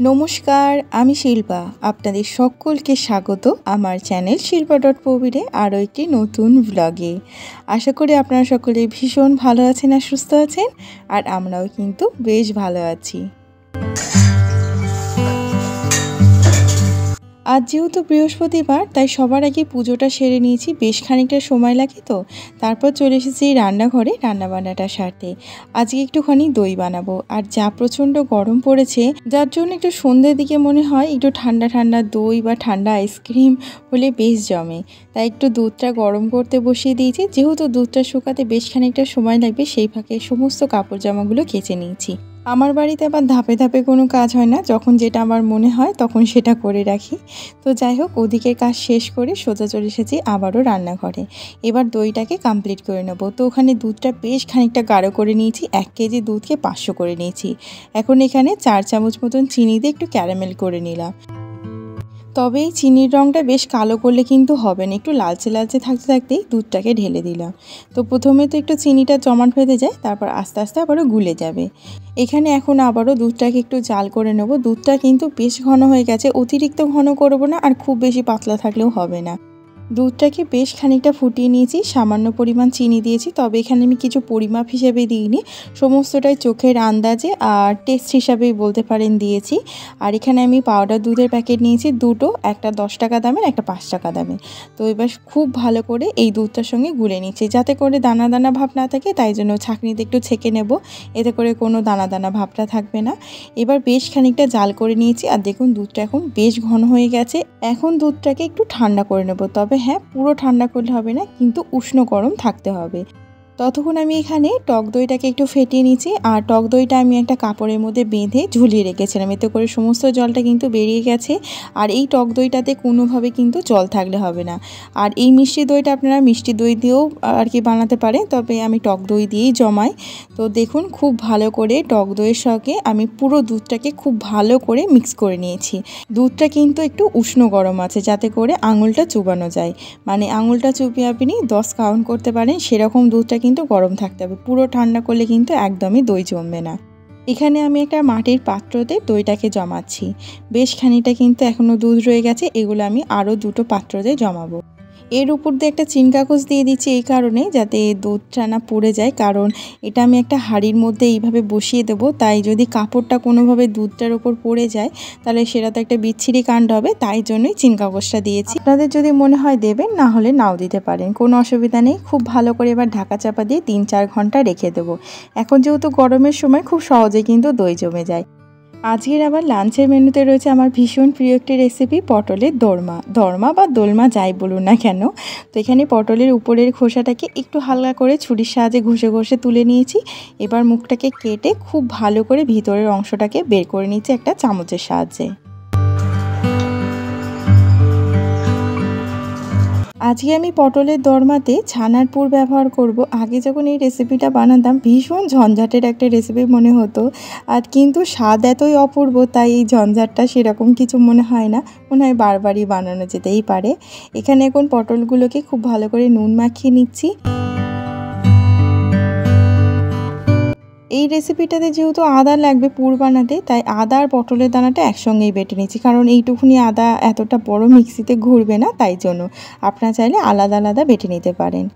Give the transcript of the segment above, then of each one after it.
নমস্কার, আমি শিল্পা। আপনাদের সকলকে স্বাগত আমার চ্যানেল শিল্পা.প্রবীরে আরও একটি নতুন ব্লগে। আশা করি আপনারা সকলে ভীষণ ভালো আছেন আর সুস্থ আছেন, আর আমরাও কিন্তু বেশ ভালো আছি। আজ যেহেতু বৃহস্পতিবার, তাই সবার আগে পুজোটা সেরে নিয়েছি। বেশ খানিকটা সময় লাগে তো, তারপর চলে এসেছি রান্নাঘরে রান্নাবান্নাটা সারতে। আজকে একটুখানি দই বানাবো, আর যা প্রচণ্ড গরম পড়েছে, যার জন্য একটু সন্ধ্যের দিকে মনে হয় একটু ঠান্ডা ঠান্ডা দই বা ঠান্ডা আইসক্রিম হলে বেশ জমে। তাই একটু দুধটা গরম করতে বসিয়ে দিয়েছি। যেহেতু দুধটা শুকাতে বেশ খানিকটা সময় লাগবে, সেই ফাঁকে সমস্ত কাপড় জামাগুলো কেচে নিয়েছি। আমার বাড়িতে আবার ধাপে ধাপে কোনো কাজ হয় না, যখন যেটা আমার মনে হয় তখন সেটা করে রাখি। তো যাই হোক, ওদিকের কাজ শেষ করে সোজা চলে এসেছি আবারও রান্নাঘরে। এবার দইটাকে কমপ্লিট করে নেব। তো ওখানে দুধটা বেশ খানিকটা গাঢ় করে নিয়েছি। 1 কেজি দুধকে 500 করে নিয়েছি। এখন এখানে 4 চামচ মতন চিনি দিয়ে একটু ক্যারামেল করে নিলাম। তবে এই চিনির রঙটা বেশ কালো করলে কিন্তু হবে না, একটু লালচে লালচে থাকতে থাকতেই দুধটাকে ঢেলে দিলাম। তো প্রথমে তো একটু চিনিটা জমাট বেঁধে যায়, তারপর আস্তে আস্তে আবারও গুলে যাবে। এখানে এখন আবারও দুধটাকে একটু জাল করে নেব। দুধটা কিন্তু বেশ ঘন হয়ে গেছে, অতিরিক্ত ঘন করব না, আর খুব বেশি পাতলা থাকলেও হবে না। দুধটাকে বেশ খানিকটা ফুটিয়ে নিয়েছি, সামান্য পরিমাণ চিনি দিয়েছি। তবে এখানে আমি কিছু পরিমাপ হিসেবে দিইনি, সমস্তটাই চোখের আন্দাজে আর টেস্ট হিসাবেই বলতে পারেন দিয়েছি। আর এখানে আমি পাউডার দুধের প্যাকেট নিয়েছি দুটো, একটা 10 টাকা দামের, একটা 5 টাকা দামের। তো এবার খুব ভালো করে এই দুধটার সঙ্গে গুলে নিচ্ছি, যাতে করে দানা দানা ভাব না থাকে। তাই জন্য ছাঁকনিতে একটু ছেঁকে নেব, এতে করে কোনো দানা দানা ভাবটা থাকবে না। এবার বেশ খানিকটা জাল করে নিয়েছি, আর দেখুন দুধটা এখন বেশ ঘন হয়ে গেছে। এখন দুধটাকে একটু ঠান্ডা করে নেব। তবে হ্যাঁ, পুরো ঠান্ডা করলে হবে না, কিন্তু উষ্ণ গরম থাকতে হবে। ততক্ষণ আমি এখানে টক দইটাকে একটু ফেটিয়ে নিচ্ছি। আর টক দইটা আমি একটা কাপড়ের মধ্যে বেঁধে ঝুলিয়ে রেখেছিলাম, এতে করে সমস্ত জলটা কিন্তু বেরিয়ে গেছে। আর এই টক দইটাতে কোনোভাবে কিন্তু জল থাকলে হবে না। আর এই মিষ্টি দইটা আপনারা মিষ্টি দই দিয়েও আর কি বানাতে পারেন, তবে আমি টক দই দিয়েই জমাই। তো দেখুন, খুব ভালো করে টক দইয়ের সঙ্গে আমি পুরো দুধটাকে খুব ভালো করে মিক্স করে নিয়েছি। দুধটা কিন্তু একটু উষ্ণ গরম আছে, যাতে করে আঙুলটা চুবানো যায়। মানে আঙুলটা চুপিয়ে আপনি 10 কাউন্ট করতে পারেন, সেরকম দুধটা কিন্তু গরম থাকতে হবে। পুরো ঠান্ডা করলে কিন্তু একদমই দই জমবে না। এখানে আমি একটা মাটির পাত্রতে দইটাকে জমাচ্ছি। বেশ খানিকটা কিন্তু এখনও দুধ রয়ে গেছে, এগুলো আমি আরও দুটো পাত্রতে জমাবো। এর উপর দিয়ে একটা চিন কাগজ দিয়ে দিচ্ছি, এই কারণে যাতে দুধটা না পড়ে যায়। কারণ এটা আমি একটা হাঁড়ির মধ্যে এইভাবে বসিয়ে দেবো, তাই যদি কাপড়টা কোনোভাবে দুধটার উপর পড়ে যায়, তাহলে সেটা তো একটা বিচ্ছিরি কাণ্ড হবে। তাই জন্যই চিন কাগজটা দিয়েছি। আপনাদের যদি মনে হয় দেবেন, না হলে নাও দিতে পারেন, কোনো অসুবিধা নেই। খুব ভালো করে এবার ঢাকা চাপা দিয়ে 3-4 ঘন্টা রেখে দেবো। এখন যেহেতু গরমের সময়, খুব সহজে কিন্তু দই জমে যায়। আজকের আবার লাঞ্চের মেনুতে রয়েছে আমার ভীষণ প্রিয় একটি রেসিপি, পটলের দোরমা বা দোলমা যাই বলুন না কেন। তো এখানে পটলের উপরের খোসাটাকে একটু হালকা করে ছুরির সাহায্যে ঘষে ঘষে তুলে নিয়েছি। এবার মুখটাকে কেটে খুব ভালো করে ভিতরের অংশটাকে বের করে নিচ্ছি একটা চামচের সাহায্যে। আজকে আমি পটলের দোরমাতে ছানার পুর ব্যবহার করব। আগে যখন এই রেসিপিটা বানাতাম, ভীষণ ঝঞ্ঝাটের একটা রেসিপি মনে হতো, আর কিন্তু স্বাদ এতই অপূর্ব, তাই এই ঝঞ্ঝাটটা সেরকম কিছু মনে হয় না। মনে হয় বারবারই বানানো যেতেই পারে। এখানে এখন পটলগুলোকে খুব ভালো করে নুন মাখিয়ে নিচ্ছি। এই রেসিপিটাতে যেহেতু আদা লাগবে পুর বানাতে, তাই আদা আর পটলের দানাটা একসঙ্গেই বেটে নিচ্ছি। কারণ এইটুকুনি আদা এতটা বড় মিক্সিতে ঘুরবে না, তাই জন্য আপনারা চাইলে আলাদা আলাদা বেটে নিতে পারেন।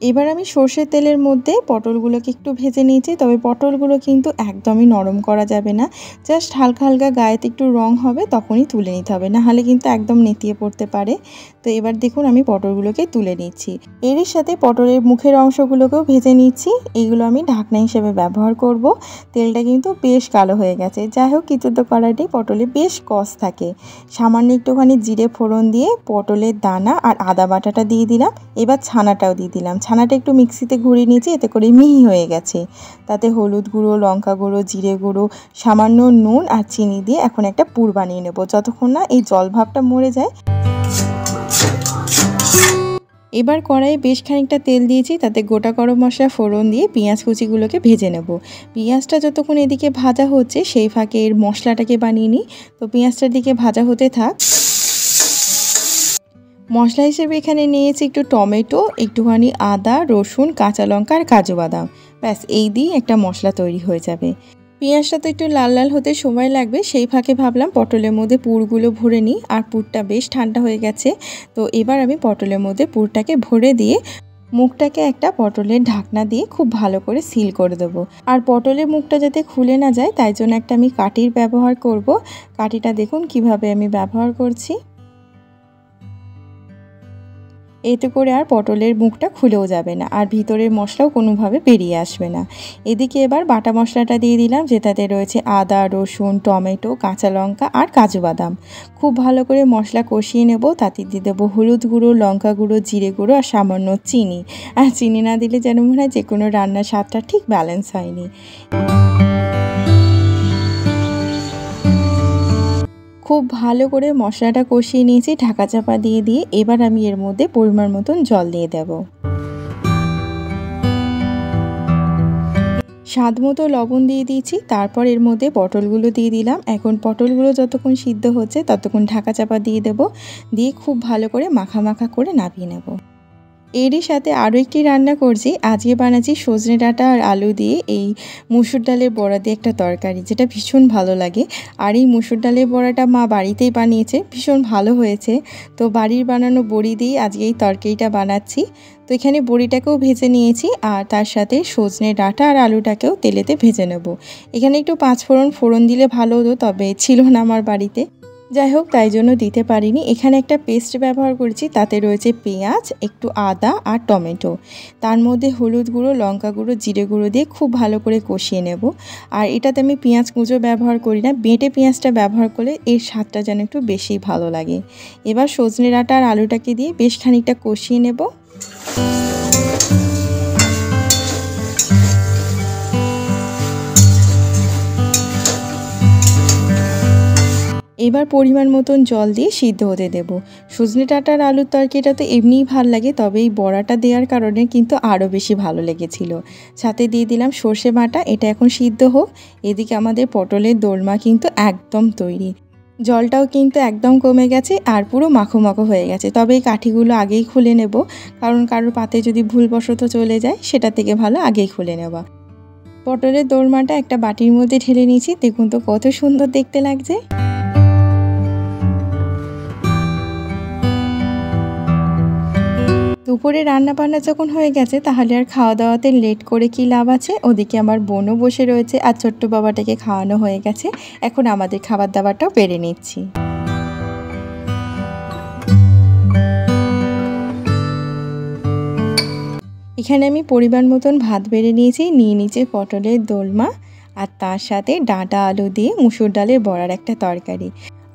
এবার আমি সর্ষের তেলের মধ্যে পটলগুলোকে একটু ভেজে নিয়েছি। তবে পটলগুলো কিন্তু একদমই নরম করা যাবে না, জাস্ট হালকা হালকা গায়েতে একটু রং হবে তখনই তুলে নিতে হবে, নাহলে কিন্তু একদম নেতিয়ে পড়তে পারে। তো এবার দেখুন, আমি পটলগুলোকে তুলে নিচ্ছি। এরই সাথে পটলের মুখের অংশগুলোকেও ভেজে নিচ্ছি। এইগুলো আমি ঢাকনা হিসেবে ব্যবহার করব। তেলটা কিন্তু বেশ কালো হয়ে গেছে। যাই হোক, কিছু তো করার নেই, পটলে বেশ কষ থাকে। সামান্য একটুখানি জিরে ফোড়ন দিয়ে পটলের দানা আর আদা বাটাটা দিয়ে দিলাম। এবার ছানাটাও দিয়ে দিলাম। ছানাটা একটু মিক্সিতে ঘুরিয়ে নিয়েছি, এতে করে মিহি হয়ে গেছে। তাতে হলুদ গুঁড়ো, লঙ্কা গুঁড়ো, জিরে গুঁড়ো, সামান্য নুন আর চিনি দিয়ে এখন একটা পুর বানিয়ে নেব, যতক্ষণ না এই জল ভাবটা মরে যায়। এবার কড়াইয়ে বেশ খানিকটা তেল দিয়েছি, তাতে গোটা গরম মশলা ফোড়ন দিয়ে পেঁয়াজ কুচিগুলোকে ভেজে নেব। পেঁয়াজটা যতক্ষণ এদিকে ভাজা হচ্ছে, সেই ফাঁকে এর মশলাটাকে বানিয়ে নিই। তো পেঁয়াজটার দিকে ভাজা হতে থাক। মশলা হিসেবে এখানে নিয়েছি একটু টমেটো, একটুখানি আদা, রসুন, কাঁচা লঙ্কা আর কাজু বাদাম। ব্যাস এই দিয়ে একটা মশলা তৈরি হয়ে যাবে। পেঁয়াজটা তো একটু লাল লাল হতে সময় লাগবে, সেই ফাঁকে ভাবলাম পটলের মধ্যে পুরগুলো ভরে নিই। আর পুরটা বেশ ঠান্ডা হয়ে গেছে, তো এবার আমি পটলের মধ্যে পুরটাকে ভরে দিয়ে মুখটাকে একটা পটলের ঢাকনা দিয়ে খুব ভালো করে সিল করে দেবো। আর পটলের মুখটা যাতে খুলে না যায় তাই জন্য একটা আমি কাঠির ব্যবহার করব। কাঠিটা দেখুন কিভাবে আমি ব্যবহার করছি। এতে করে আর পটলের মুখটা খুলেও যাবে না, আর ভিতরের মশলাও কোনোভাবে বেরিয়ে আসবে না। এদিকে এবার বাটা মশলাটা দিয়ে দিলাম, যেটাতে রয়েছে আদা, রসুন, টমেটো, কাঁচা লঙ্কা আর কাজু বাদাম। খুব ভালো করে মশলা কষিয়ে নেব। তাতে দিয়ে দেবো হলুদ গুঁড়ো, লঙ্কা গুঁড়ো, জিরে গুঁড়ো আর সামান্য চিনি। আর চিনি না দিলে যেন মনে হয় যে কোনো রান্নার স্বাদটা ঠিক ব্যালেন্স হয়নি। খুব ভালো করে মশলাটা কষিয়ে নিয়েছি ঢাকা চাপা দিয়ে দিয়ে। এবার আমি এর মধ্যে পরিমাণ মতন জল দিয়ে দেব। স্বাদ মতো লবণ দিয়ে দিয়েছি। তারপর এর মধ্যে পটলগুলো দিয়ে দিলাম। এখন পটলগুলো যতক্ষণ সিদ্ধ হচ্ছে ততক্ষণ ঢাকা চাপা দিয়ে দেব। দিয়ে খুব ভালো করে মাখা মাখা করে নামিয়ে নেব। এরই সাথে আরও একটি রান্না করছি। আজকে বানাচ্ছি সজনে ডাঁটা আর আলু দিয়ে এই মুসুর ডালের বড়া দিয়ে একটা তরকারি, যেটা ভীষণ ভালো লাগে। আর এই মুসুর ডালের বড়াটা মা বাড়িতেই বানিয়েছে, ভীষণ ভালো হয়েছে। তো বাড়ির বানানো বড়ি দিয়ে আজকে এই তরকারিটা বানাচ্ছি। তো এখানে বড়িটাকেও ভেজে নিয়েছি, আর তার সাথে সজনে ডাঁটা আর আলুটাকেও তেলেতে ভেজে নেব। এখানে একটু ফোড়ন দিলে ভালো হতো, তবে ছিল না আমার বাড়িতে। যাই হোক, তাই জন্য দিতে পারিনি। এখানে একটা পেস্ট ব্যবহার করেছি, তাতে রয়েছে পেঁয়াজ, একটু আদা আর টমেটো। তার মধ্যে হলুদ গুঁড়ো, লঙ্কা গুঁড়ো, জিরে গুঁড়ো দিয়ে খুব ভালো করে কষিয়ে নেব। আর এটাতে আমি পেঁয়াজ কুঁচো ব্যবহার করি না, বেটে পেঁয়াজটা ব্যবহার করলে এর স্বাদটা যেন একটু বেশি ভালো লাগে। এবার সজনে ডাঁটা আর আলুটাকে দিয়ে বেশ খানিকটা কষিয়ে নেব। এবার পরিমাণ মতন জল দিয়ে সিদ্ধ হতে দেব। সজনে ডাঁটা আর আলুর তরকারিটা তো এমনিই ভালো লাগে, তবে এই বড়াটা দেওয়ার কারণে কিন্তু আরও বেশি ভালো লেগেছিল। সাথে দিয়ে দিলাম সর্ষে বাটা। এটা এখন সিদ্ধ হোক। এদিকে আমাদের পটলের দোলমা কিন্তু একদম তৈরি। জলটাও কিন্তু একদম কমে গেছে আর পুরো মাখো মাখো হয়ে গেছে। তবে এই কাঠিগুলো আগেই খুলে নেব, কারণ কারোর পাতে যদি ভুলবশত চলে যায় সেটা থেকে ভালো আগেই খুলে নেওয়া। পটলের দোলমাটা একটা বাটির মধ্যে ঢেলে নিয়েছি। দেখুন তো কত সুন্দর দেখতে লাগছে। দুপুরে রান্না বান্না যখন হয়ে গেছে তাহলে আর খাওয়া দাওয়াতে লেট করে কি লাভ আছে। ওদিকে আমার বোনও বসে রয়েছে আর ছোট্ট বাবাটাকে খাওয়ানো হয়ে গেছে। এখন আমাদের খাবার দাবারটাও বেড়ে নিচ্ছি। এখানে আমি পরিমাণ মতন ভাত বেড়ে নিয়েছি, নিয়ে নিচে পটলের দোলমা আর তার সাথে ডাঁটা আলু দিয়ে মুসুর ডালের বড়ার একটা তরকারি।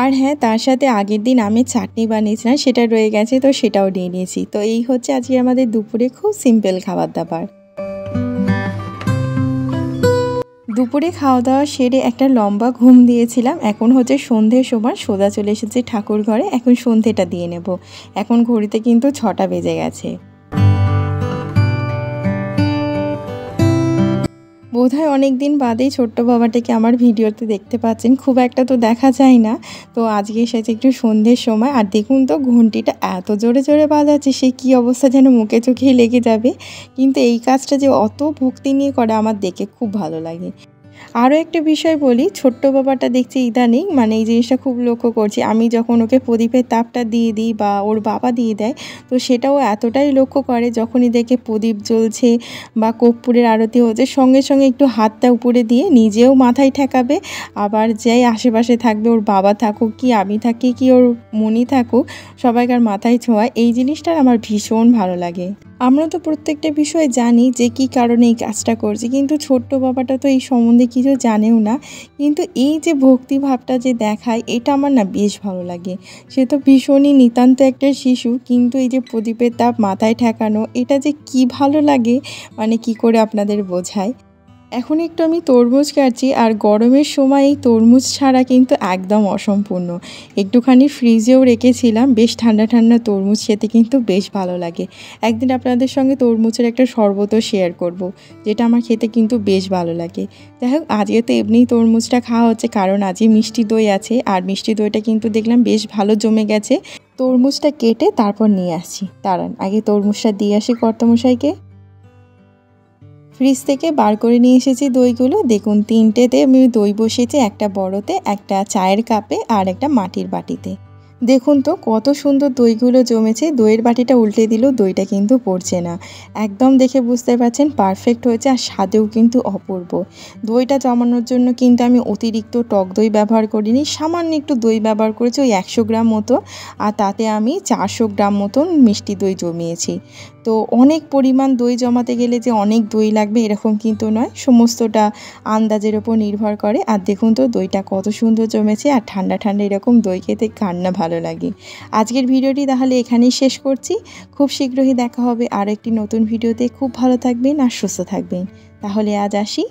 আর হ্যাঁ, তার সাথে আগের দিন আমি চাটনি বানিয়েছিলাম, সেটা রয়ে গেছে, তো সেটাও নিয়ে নিয়েছি। তো এই হচ্ছে আজকে আমাদের দুপুরে খুব সিম্পল খাবার দাবার। দুপুরে খাওয়া দাওয়া সেরে একটা লম্বা ঘুম দিয়েছিলাম। এখন হচ্ছে সন্ধ্যের সময়, সোজা চলে এসেছি ঠাকুর ঘরে। এখন সন্ধ্যেটা দিয়ে নেব। এখন ঘড়িতে কিন্তু 6টা বেজে গেছে। বোধহয় অনেক দিন বাদেই ছোট্ট বাবাটাকে আমার ভিডিওতে দেখতে পাচ্ছেন। খুব একটা তো দেখা যায় না। তো আজকে এসেছে একটু সন্ধ্যের সময়। আর দেখুন তো ঘন্টিটা এত জোরে জোরে বাজাচ্ছে, সে কী অবস্থা যেন মুখে চোখেই লেগে যাবে। কিন্তু এই কাজটা যে অত ভক্তি নিয়ে করে আমার দেখে খুব ভালো লাগে। আরও একটা বিষয় বলি, ছোট্ট বাবাটা দেখছি ইদানিং মানে এই জিনিসটা খুব লক্ষ্য করছি। আমি যখন ওকে প্রদীপের তাপটা দিয়ে দিই বা ওর বাবা দিয়ে দেয়, তো সেটাও এতটাই লক্ষ্য করে, যখনই দেখে প্রদীপ জ্বলছে বা কর্পূরের আরতি হচ্ছে, সঙ্গে সঙ্গে একটু হাতটা উপরে দিয়ে নিজেও মাথায় ঠেকাবে। আবার যেই আশেপাশে থাকবে, ওর বাবা থাকুক কি আমি থাকি কি ওর মনি থাকুক, সবাইকার মাথায় ছোঁয়ায়। এই জিনিসটা আমার ভীষণ ভালো লাগে। আমরা তো প্রত্যেকটা বিষয় জানি যে কী কারণে এই কাজটা করছি, কিন্তু ছোট্ট বাবাটা তো এই সম্বন্ধে কিছু জানেও না। কিন্তু এই যে ভক্তিভাবটা যে দেখায়, এটা আমার না বেশ ভালো লাগে। সে তো ভীষণই নিতান্ত একটা শিশু, কিন্তু এই যে প্রদীপের তাপ মাথায় ঠেকানো, এটা যে কী ভালো লাগে মানে কি করে আপনাদের বোঝায়। এখন একটু আমি তরমুজ কাটছি, আর গরমের সময় এই তরমুজ ছাড়া কিন্তু একদম অসম্পূর্ণ। একটুখানি ফ্রিজেও রেখেছিলাম, বেশ ঠান্ডা ঠান্ডা তরমুজ খেতে কিন্তু বেশ ভালো লাগে। একদিন আপনাদের সঙ্গে তরমুজের একটা শরবতও শেয়ার করব, যেটা আমার খেতে কিন্তু বেশ ভালো লাগে। যাই হোক, আজকে তো এমনিই তরমুজটা খাওয়া হচ্ছে, কারণ আজকে মিষ্টি দই আছে, আর মিষ্টি দইটা কিন্তু দেখলাম বেশ ভালো জমে গেছে। তরমুজটা কেটে তারপর নিয়ে আসছি। দাঁড়ান, আগে তরমুজটা দিয়ে আসি কর্তামশাইকে। ফ্রিজ থেকে বার করে নিয়ে এসেছি দইগুলো। দেখুন 3টেতে আমি দই বসিয়েছি, একটা বড়তে, একটা চায়ের কাপে আর একটা মাটির বাটিতে। দেখুন তো কত সুন্দর দইগুলো জমেছে। দইয়ের বাটিটা উল্টে দিলেও দইটা কিন্তু পড়ছে না। একদম দেখে বুঝতে পারছেন পারফেক্ট হয়েছে, আর স্বাদেও কিন্তু অপূর্ব। দইটা জমানোর জন্য কিন্তু আমি অতিরিক্ত টক দই ব্যবহার করিনি, সামান্য একটু দই ব্যবহার করেছি, ওই 100 গ্রাম মতো। আর তাতে আমি 400 গ্রাম মতন মিষ্টি দই জমিয়েছি। তো অনেক পরিমাণ দই জমাতে গেলে যে অনেক দই লাগবে এরকম কিন্তু নয়, সমস্তটা আন্দাজের ওপর নির্ভর করে। আর দেখুন তো দইটা কত সুন্দর জমেছে, আর ঠান্ডা ঠান্ডা এরকম দই খেতে কার না ভালো লাগে। আজকের ভিডিওটি তাহলে এখানেই শেষ করছি। খুব শীঘ্রই দেখা হবে আরও একটি নতুন ভিডিওতে। খুব ভালো থাকবেন আর সুস্থ থাকবেন। তাহলে আজ আসি।